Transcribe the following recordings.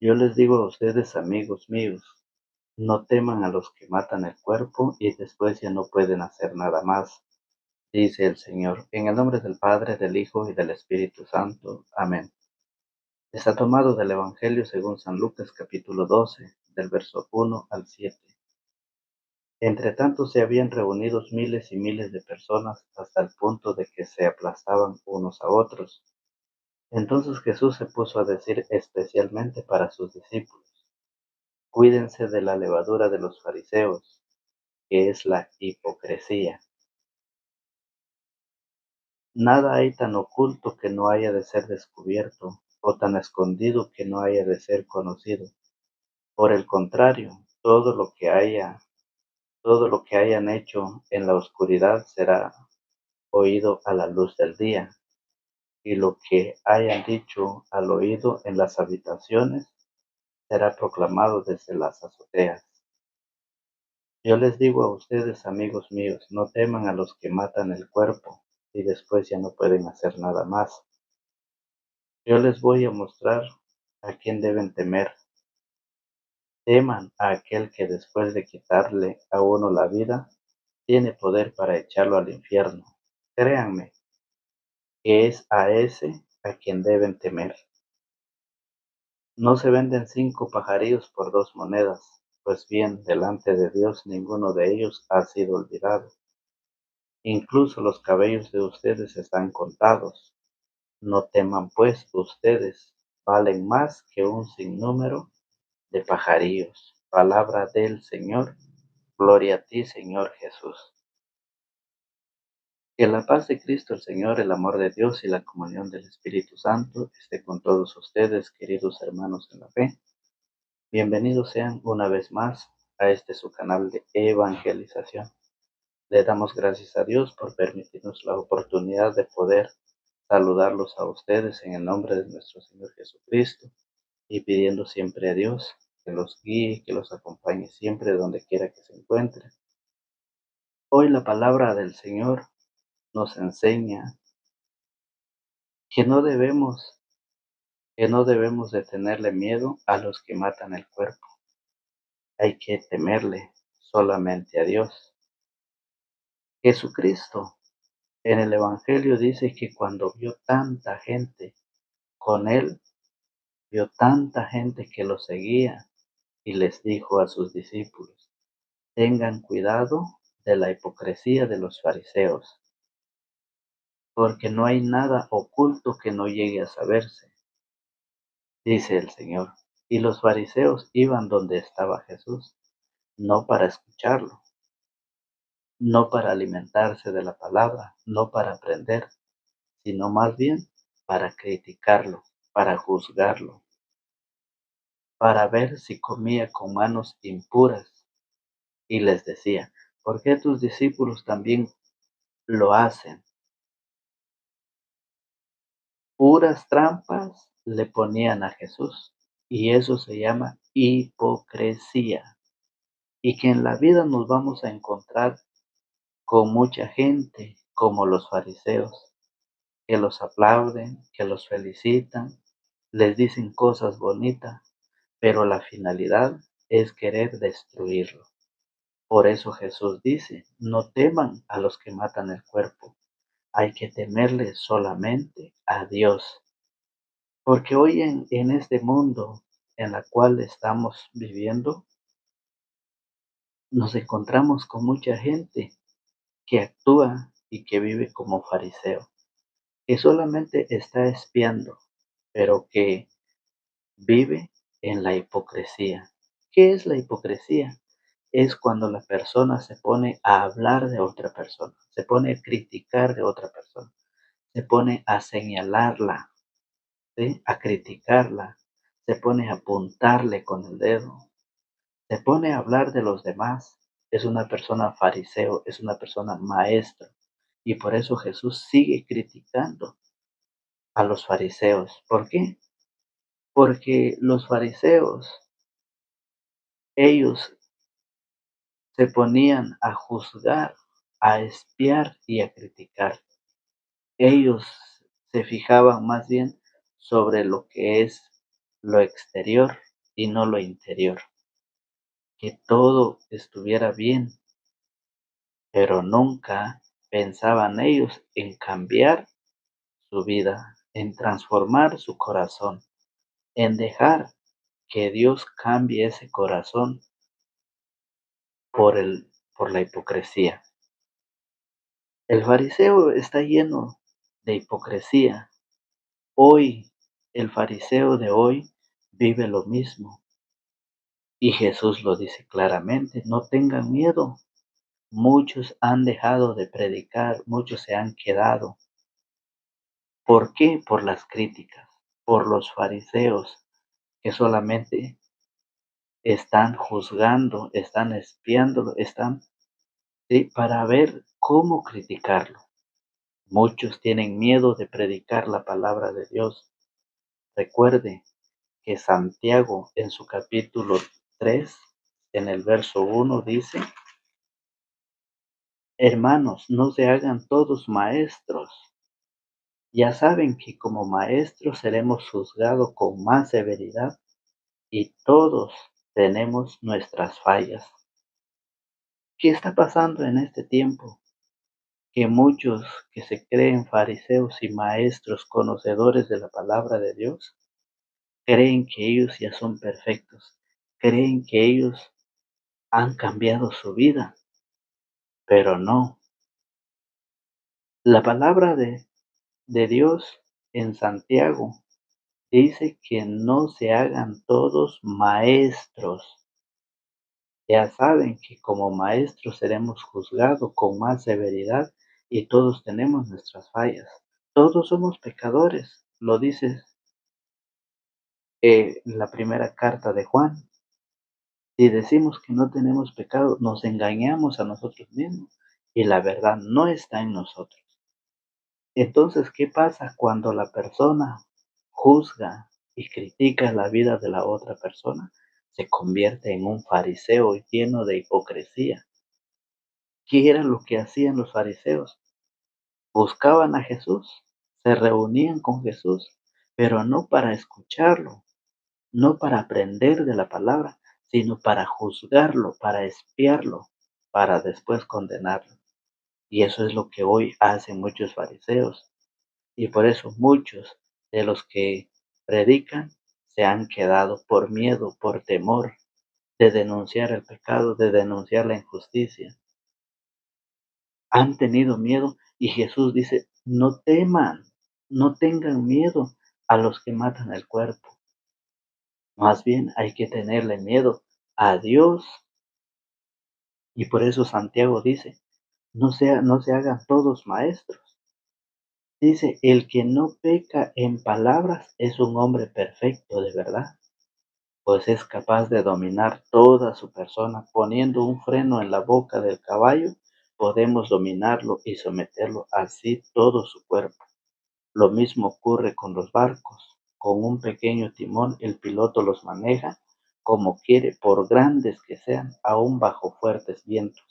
Yo les digo a ustedes, amigos míos, no teman a los que matan el cuerpo y después ya no pueden hacer nada más, dice el Señor. En el nombre del Padre, del Hijo y del Espíritu Santo. Amén. Está tomado del Evangelio según San Lucas capítulo 12, del verso 1 al 7. Entre tanto se habían reunido miles y miles de personas hasta el punto de que se aplastaban unos a otros. Entonces Jesús se puso a decir especialmente para sus discípulos: cuídense de la levadura de los fariseos, que es la hipocresía. Nada hay tan oculto que no haya de ser descubierto, o tan escondido que no haya de ser conocido. Por el contrario, todo lo que hayan hecho en la oscuridad será oído a la luz del día, y lo que hayan dicho al oído en las habitaciones será proclamado desde las azoteas. Yo les digo a ustedes, amigos míos, no teman a los que matan el cuerpo y después ya no pueden hacer nada más. Yo les voy a mostrar a quién deben temer. Teman a aquel que después de quitarle a uno la vida, tiene poder para echarlo al infierno. Créanme que es a ese a quien deben temer. No se venden 5 pajarillos por 2 monedas, pues bien, delante de Dios ninguno de ellos ha sido olvidado. Incluso los cabellos de ustedes están contados. No teman pues, ustedes valen más que un sinnúmero de pajarillos. Palabra del Señor. Gloria a ti, Señor Jesús. Que la paz de Cristo el Señor, el amor de Dios y la comunión del Espíritu Santo esté con todos ustedes, queridos hermanos en la fe. Bienvenidos sean una vez más a este su canal de evangelización. Le damos gracias a Dios por permitirnos la oportunidad de poder saludarlos a ustedes en el nombre de nuestro Señor Jesucristo y pidiendo siempre a Dios que los guíe, que los acompañe siempre donde quiera que se encuentren. Hoy la palabra del Señor nos enseña que no debemos de tenerle miedo a los que matan el cuerpo. Hay que temerle solamente a Dios. Jesucristo en el Evangelio dice que cuando vio tanta gente con él, vio tanta gente que lo seguía y les dijo a sus discípulos: tengan cuidado de la hipocresía de los fariseos, porque no hay nada oculto que no llegue a saberse, dice el Señor. Y los fariseos iban donde estaba Jesús, no para escucharlo, no para alimentarse de la palabra, no para aprender, sino más bien para criticarlo, para juzgarlo, para ver si comía con manos impuras. Y les decía: ¿por qué tus discípulos también lo hacen? Puras trampas le ponían a Jesús, y eso se llama hipocresía. Y que en la vida nos vamos a encontrar con mucha gente como los fariseos, que los aplauden, que los felicitan, les dicen cosas bonitas, pero la finalidad es querer destruirlo. Por eso Jesús dice: no teman a los que matan el cuerpo, hay que temerle solamente a Dios. Porque hoy en este mundo en el cual estamos viviendo, nos encontramos con mucha gente que actúa y que vive como fariseo, que solamente está espiando, pero que vive en la hipocresía. ¿Qué es la hipocresía? Es cuando la persona se pone a hablar de otra persona, se pone a criticar de otra persona, se pone a señalarla, ¿sí? A criticarla, se pone a apuntarle con el dedo, se pone a hablar de los demás. Es una persona fariseo, es una persona maestra. Y por eso Jesús sigue criticando a los fariseos. ¿Por qué? Porque los fariseos, ellos se ponían a juzgar, a espiar y a criticar. Ellos se fijaban más bien sobre lo que es lo exterior, y no lo interior, que todo estuviera bien, pero nunca pensaban ellos en cambiar su vida, en transformar su corazón, en dejar que Dios cambie ese corazón por la hipocresía. El fariseo está lleno de hipocresía. Hoy, el fariseo de hoy vive lo mismo. Y Jesús lo dice claramente, no tengan miedo. Muchos han dejado de predicar, muchos se han quedado. ¿Por qué? Por las críticas, por los fariseos que solamente están juzgando, están espiándolo, están, sí, para ver cómo criticarlo. Muchos tienen miedo de predicar la palabra de Dios. Recuerde que Santiago en su capítulo 3, en el verso 1 dice, hermanos, no se hagan todos maestros. Ya saben que como maestros seremos juzgados con más severidad y todos tenemos nuestras fallas. ¿Qué está pasando en este tiempo? Que muchos que se creen fariseos y maestros conocedores de la palabra de Dios, creen que ellos ya son perfectos, creen que ellos han cambiado su vida, pero no. La palabra de Dios en Santiago dice que no se hagan todos maestros. Ya saben que como maestros seremos juzgados con más severidad y todos tenemos nuestras fallas. Todos somos pecadores, lo dice la primera carta de Juan. Si decimos que no tenemos pecado, nos engañamos a nosotros mismos y la verdad no está en nosotros. Entonces, ¿qué pasa cuando la persona juzga y critica la vida de la otra persona? Se convierte en un fariseo lleno de hipocresía. ¿Qué era lo que hacían los fariseos? Buscaban a Jesús, se reunían con Jesús, pero no para escucharlo, no para aprender de la palabra, sino para juzgarlo, para espiarlo, para después condenarlo. Y eso es lo que hoy hacen muchos fariseos. Y por eso muchos de los que predican se han quedado por miedo, por temor de denunciar el pecado, de denunciar la injusticia. Han tenido miedo y Jesús dice, no teman, no tengan miedo a los que matan el cuerpo. Más bien hay que tenerle miedo a Dios. Y por eso Santiago dice, no se hagan todos maestros. Dice, el que no peca en palabras es un hombre perfecto de verdad, pues es capaz de dominar toda su persona. Poniendo un freno en la boca del caballo, podemos dominarlo y someterlo así todo su cuerpo. Lo mismo ocurre con los barcos. Con un pequeño timón el piloto los maneja como quiere, por grandes que sean, aún bajo fuertes vientos.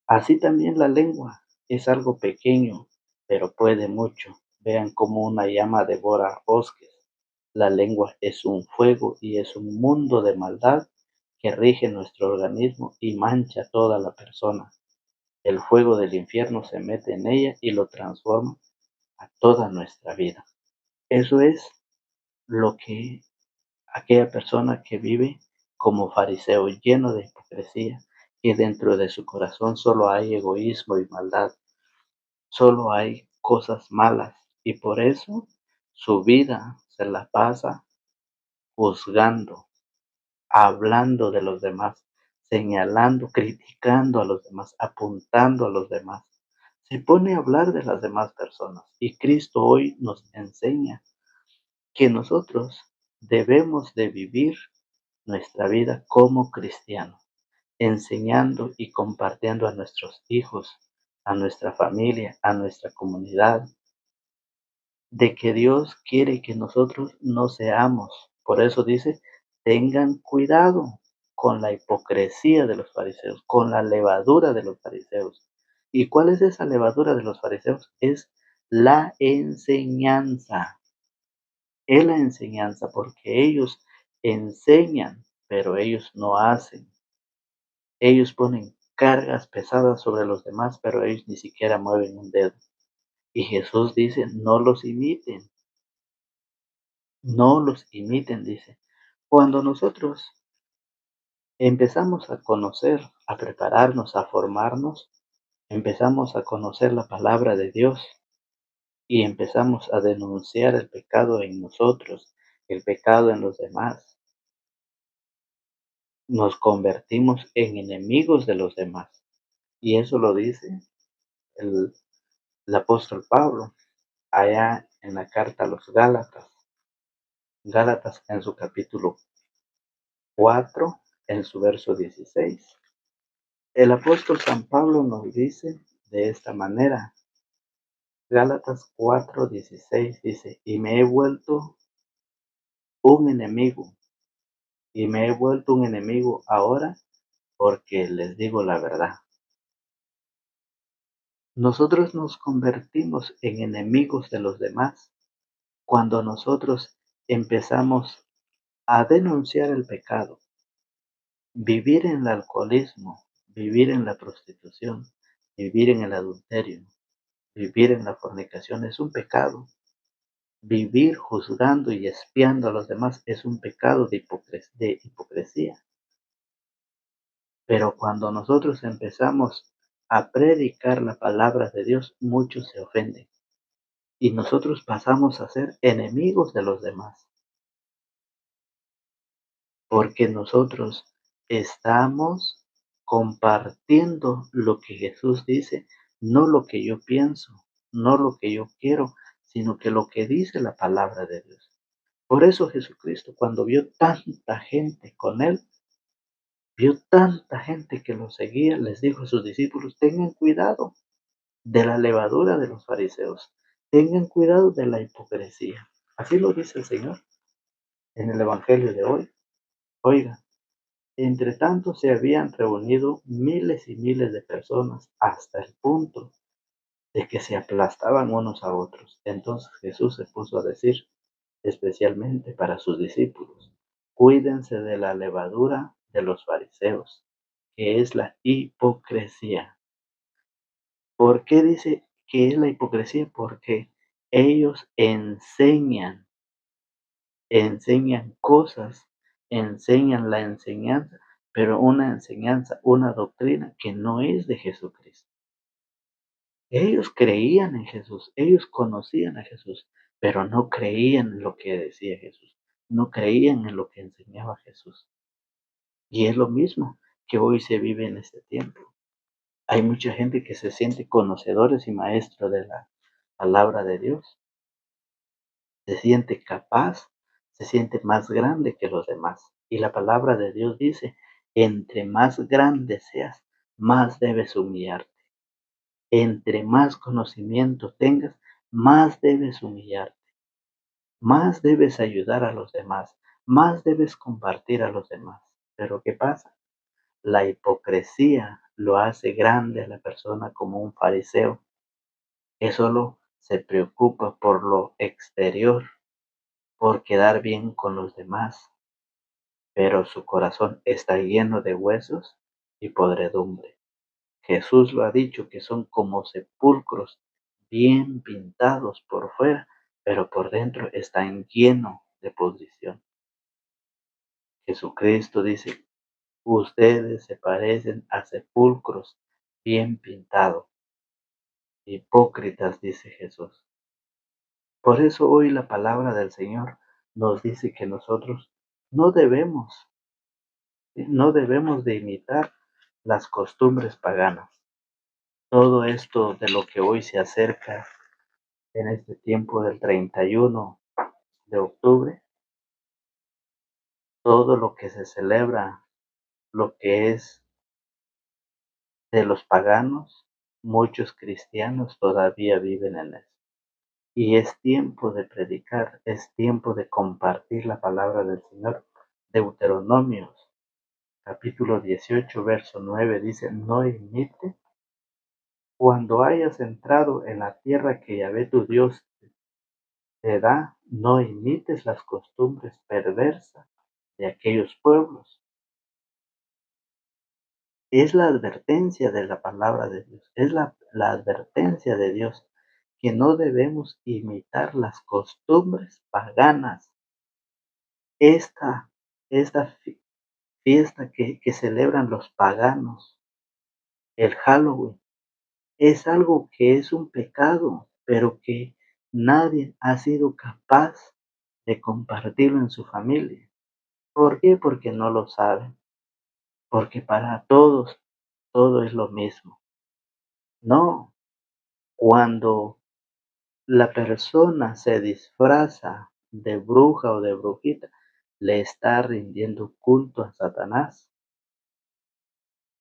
Así también la lengua es algo pequeño, pero puede mucho. Vean cómo una llama devora bosques. La lengua es un fuego y es un mundo de maldad que rige nuestro organismo y mancha toda la persona. El fuego del infierno se mete en ella y lo transforma a toda nuestra vida. Eso es lo que aquella persona que vive como fariseo, lleno de hipocresía, y dentro de su corazón solo hay egoísmo y maldad, solo hay cosas malas, y por eso su vida se la pasa juzgando, hablando de los demás, señalando, criticando a los demás, apuntando a los demás. Se pone a hablar de las demás personas, y Cristo hoy nos enseña que nosotros debemos de vivir nuestra vida como cristianos, enseñando y compartiendo a nuestros hijos, a nuestra familia, a nuestra comunidad, de que Dios quiere que nosotros no seamos. Por eso dice, tengan cuidado con la hipocresía de los fariseos, con la levadura de los fariseos. ¿Y cuál es esa levadura de los fariseos? Es la enseñanza. Es la enseñanza, porque ellos enseñan, pero ellos no hacen. Ellos ponen cargas pesadas sobre los demás, pero ellos ni siquiera mueven un dedo. Y Jesús dice, no los imiten, dice. Cuando nosotros empezamos a conocer, a prepararnos, a formarnos, empezamos a conocer la palabra de Dios y empezamos a denunciar el pecado en nosotros, el pecado en los demás. Nos convertimos en enemigos de los demás. Y eso lo dice el, el apóstol Pablo allá en la carta a los Gálatas. Gálatas en su capítulo 4, en su verso 16. El apóstol San Pablo nos dice de esta manera, Gálatas 4:16 dice, y me he vuelto un enemigo, y me he vuelto un enemigo ahora porque les digo la verdad. Nosotros nos convertimos en enemigos de los demás cuando nosotros empezamos a denunciar el pecado, vivir en el alcoholismo, vivir en la prostitución, vivir en el adulterio, vivir en la fornicación es un pecado. Vivir juzgando y espiando a los demás es un pecado de hipocresía. Pero cuando nosotros empezamos a predicar la palabra de Dios, muchos se ofenden y nosotros pasamos a ser enemigos de los demás, porque nosotros estamos compartiendo lo que Jesús dice, no lo que yo pienso, no lo que yo quiero, sino que lo que dice la palabra de Dios. Por eso Jesucristo, cuando vio tanta gente con él, vio tanta gente que lo seguía, les dijo a sus discípulos, tengan cuidado de la levadura de los fariseos, tengan cuidado de la hipocresía. Así lo dice el Señor en el Evangelio de hoy. Oiga, entre tanto se habían reunido miles y miles de personas hasta el punto de que se aplastaban unos a otros. Entonces Jesús se puso a decir, especialmente para sus discípulos, cuídense de la levadura de los fariseos, que es la hipocresía. ¿Por qué dice que es la hipocresía? Porque ellos enseñan cosas, enseñan la enseñanza, pero una enseñanza, una doctrina que no es de Jesucristo. Ellos creían en Jesús, ellos conocían a Jesús, pero no creían en lo que decía Jesús, no creían en lo que enseñaba Jesús. Y es lo mismo que hoy se vive en este tiempo. Hay mucha gente que se siente conocedores y maestros de la palabra de Dios, se siente capaz, se siente más grande que los demás. Y la palabra de Dios dice, entre más grande seas, más debes humillarte. Entre más conocimiento tengas, más debes humillarte, más debes ayudar a los demás, más debes compartir a los demás. Pero ¿qué pasa? La hipocresía lo hace grande a la persona como un fariseo que solo se preocupa por lo exterior, por quedar bien con los demás, pero su corazón está lleno de huesos y podredumbre. Jesús lo ha dicho que son como sepulcros bien pintados por fuera, pero por dentro están llenos de pudrición. Jesucristo dice, ustedes se parecen a sepulcros bien pintados. Hipócritas, dice Jesús. Por eso hoy la palabra del Señor nos dice que nosotros no debemos, no debemos de imitar las costumbres paganas. Todo esto de lo que hoy se acerca en este tiempo del 31 de octubre, todo lo que se celebra, lo que es de los paganos, muchos cristianos todavía viven en eso. Y es tiempo de predicar, es tiempo de compartir la palabra del Señor. Deuteronomios, capítulo 18, verso 9 dice, no imites cuando hayas entrado en la tierra que Yahvé tu Dios te da, no imites las costumbres perversas de aquellos pueblos. Es la advertencia de la palabra de Dios, es la advertencia de Dios, que no debemos imitar las costumbres paganas. Esta, esta fiesta que celebran los paganos, el Halloween, es algo que es un pecado, pero que nadie ha sido capaz de compartirlo en su familia. ¿Por qué? Porque no lo saben, porque para todos todo es lo mismo. No, cuando la persona se disfraza de bruja o de brujita, le está rindiendo culto a Satanás,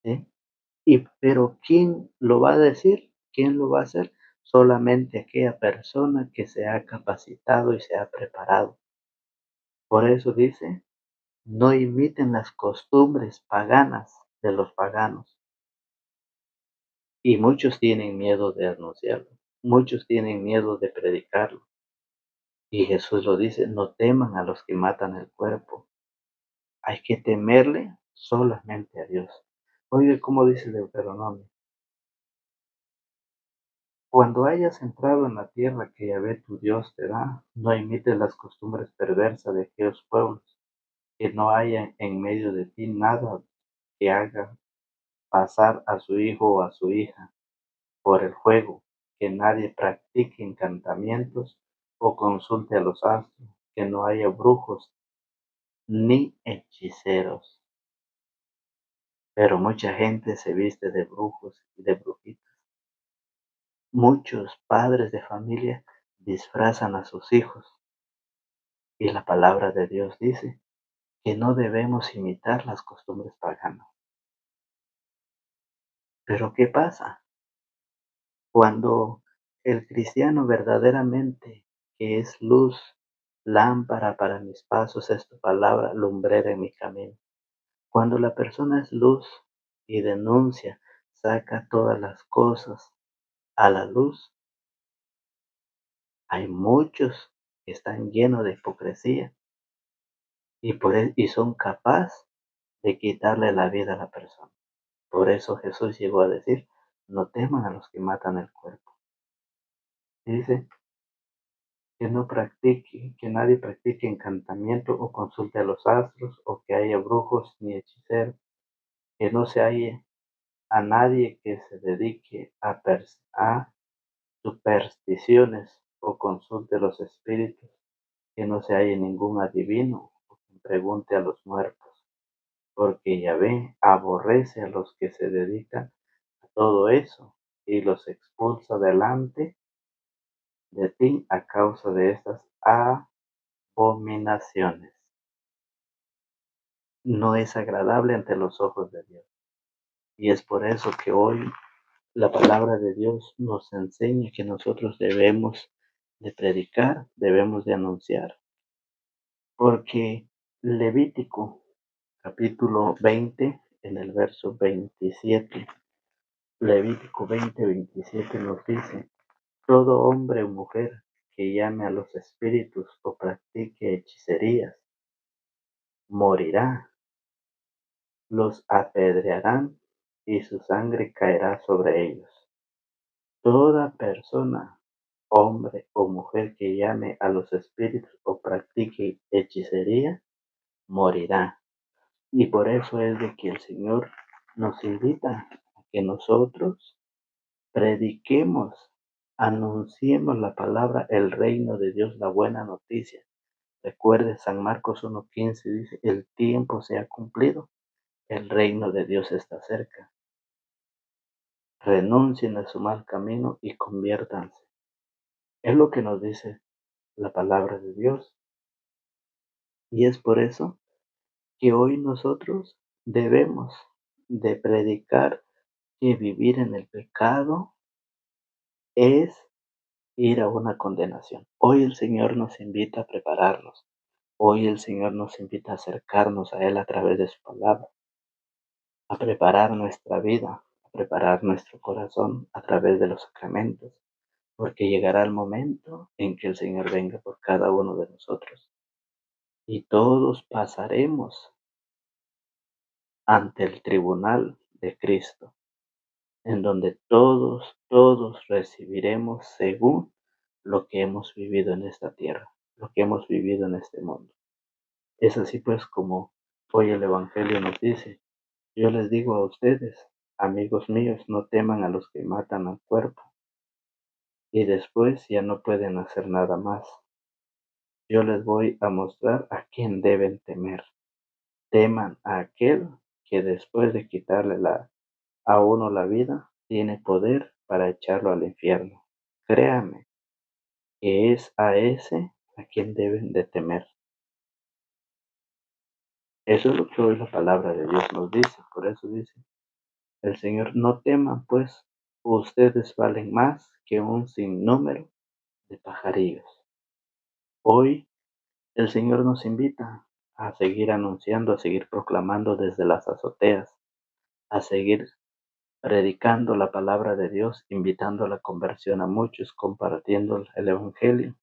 ¿sí? Pero ¿quién lo va a decir? ¿Quién lo va a hacer? Solamente aquella persona que se ha capacitado y se ha preparado. Por eso dice, no imiten las costumbres paganas de los paganos. Y muchos tienen miedo de anunciarlo, muchos tienen miedo de predicarlo. Y Jesús lo dice, no teman a los que matan el cuerpo. Hay que temerle solamente a Dios. Oye, ¿cómo dice Deuteronomio? Cuando hayas entrado en la tierra que Yahvé tu Dios te da, no imites las costumbres perversas de aquellos pueblos, que no haya en medio de ti nada que haga pasar a su hijo o a su hija por el juego, que nadie practique encantamientos o consulte a los astros, que no haya brujos ni hechiceros. Pero mucha gente se viste de brujos y de brujitas. Muchos padres de familia disfrazan a sus hijos. Y la palabra de Dios dice que no debemos imitar las costumbres paganas. Pero ¿qué pasa? Cuando el cristiano verdaderamente, que es luz, lámpara para mis pasos, es tu palabra, lumbrera en mi camino. Cuando la persona es luz y denuncia, saca todas las cosas a la luz, hay muchos que están llenos de hipocresía y son capaces de quitarle la vida a la persona. Por eso Jesús llegó a decir, no teman a los que matan el cuerpo. Dice que no practique, que nadie practique encantamiento o consulte a los astros o que haya brujos ni hechiceros, que no se halle a nadie que se dedique a supersticiones o consulte los espíritus, que no se halle ningún adivino o quien pregunte a los muertos, porque Yahvé aborrece a los que se dedican a todo eso y los expulsa delante de ti a causa de estas abominaciones. No es agradable ante los ojos de Dios. Y es por eso que hoy la palabra de Dios nos enseña que nosotros debemos de predicar, debemos de anunciar, porque Levítico capítulo 20 en el verso 27, Levítico 20:27 nos dice, todo hombre o mujer que llame a los espíritus o practique hechicerías, morirá, los apedrearán y su sangre caerá sobre ellos. Toda persona, hombre o mujer que llame a los espíritus o practique hechicería, morirá. Y por eso es de que el Señor nos invita a que nosotros prediquemos, anunciemos la palabra, el reino de Dios, la buena noticia. Recuerde, San Marcos 1:15 dice, el tiempo se ha cumplido, el reino de Dios está cerca. Renuncien a su mal camino y conviértanse. Es lo que nos dice la palabra de Dios. Y es por eso que hoy nosotros debemos de predicar que vivir en el pecado es ir a una condenación. Hoy el Señor nos invita a prepararnos. Hoy el Señor nos invita a acercarnos a Él a través de su palabra, a preparar nuestra vida, a preparar nuestro corazón a través de los sacramentos, porque llegará el momento en que el Señor venga por cada uno de nosotros. y todos pasaremos ante el tribunal de Cristo, en donde todos recibiremos según lo que hemos vivido en esta tierra, lo que hemos vivido en este mundo. Es así pues como hoy el Evangelio nos dice: yo les digo a ustedes, amigos míos, no teman a los que matan al cuerpo y después ya no pueden hacer nada más. Yo les voy a mostrar a quién deben temer. Teman a aquel que después de quitarle a uno la vida, tiene poder para echarlo al infierno. Créame que es a ese a quien deben de temer. Eso es lo que hoy la palabra de Dios nos dice. Por eso dice el Señor: no teman, pues ustedes valen más que un sinnúmero de pajarillos. Hoy el Señor nos invita a seguir anunciando, a seguir proclamando desde las azoteas, a seguir predicando la palabra de Dios, invitando a la conversión a muchos, compartiendo el Evangelio,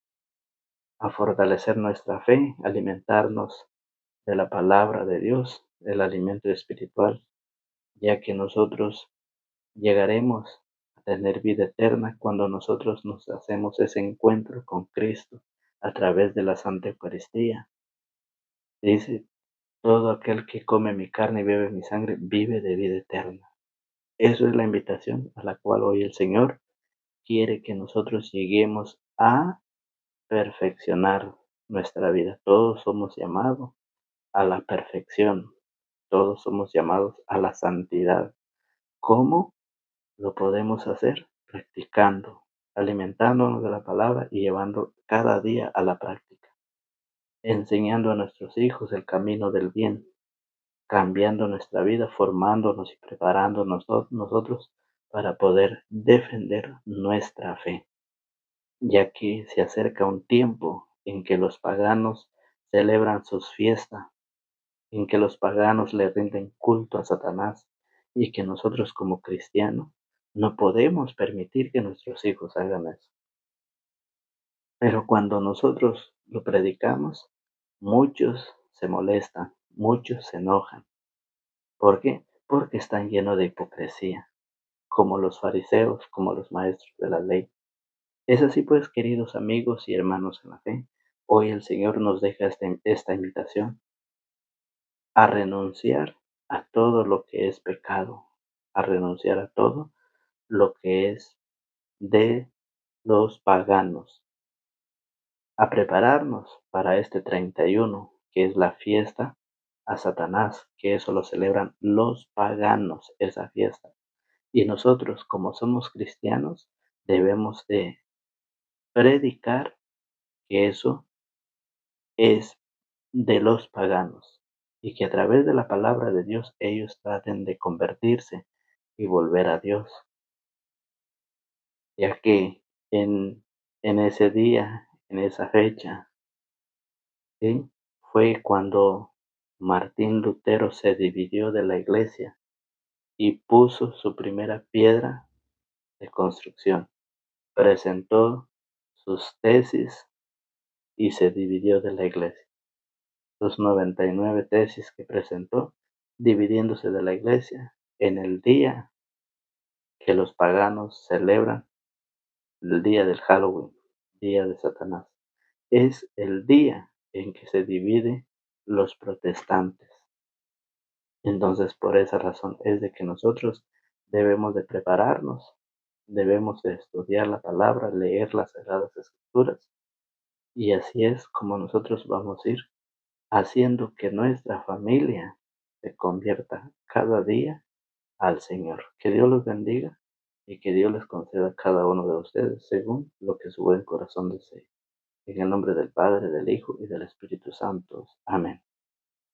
a fortalecer nuestra fe, alimentarnos de la palabra de Dios, el alimento espiritual, ya que nosotros llegaremos a tener vida eterna cuando nosotros nos hacemos ese encuentro con Cristo a través de la Santa Eucaristía. Dice: todo aquel que come mi carne y bebe mi sangre vive de vida eterna. Eso es la invitación a la cual hoy el Señor quiere que nosotros lleguemos a perfeccionar nuestra vida. Todos somos llamados a la perfección, todos somos llamados a la santidad. ¿Cómo lo podemos hacer? Practicando, alimentándonos de la palabra y llevando cada día a la práctica, enseñando a nuestros hijos el camino del bien, cambiando nuestra vida, formándonos y preparándonos nosotros para poder defender nuestra fe, ya que se acerca un tiempo en que los paganos celebran sus fiestas, en que los paganos le rinden culto a Satanás, y que nosotros como cristianos no podemos permitir que nuestros hijos hagan eso. Pero cuando nosotros lo predicamos, muchos se molestan, muchos se enojan. ¿Por qué? Porque están llenos de hipocresía, como los fariseos, como los maestros de la ley. Es así pues, queridos amigos y hermanos en la fe, hoy el Señor nos deja esta invitación a renunciar a todo lo que es pecado, a renunciar a todo lo que es de los paganos, a prepararnos para este 31, que es la fiesta a Satanás, que eso lo celebran los paganos, esa fiesta. Y nosotros, como somos cristianos, debemos de predicar que eso es de los paganos y que a través de la palabra de Dios ellos traten de convertirse y volver a Dios, ya que en ese día, en esa fecha, ¿sí?, fue cuando Martín Lutero se dividió de la iglesia y puso su primera piedra de construcción. Presentó sus tesis y se dividió de la iglesia. Sus 99 tesis que presentó, dividiéndose de la iglesia en el día que los paganos celebran, el día del Halloween, día de Satanás. Es el día en que se divide los protestantes. Entonces, por esa razón es de que nosotros debemos de prepararnos, debemos de estudiar la palabra, leer las Sagradas Escrituras, y así es como nosotros vamos a ir haciendo que nuestra familia se convierta cada día al Señor. Que Dios los bendiga y que Dios les conceda a cada uno de ustedes según lo que su buen corazón desee. En el nombre del Padre, del Hijo y del Espíritu Santo. Amén.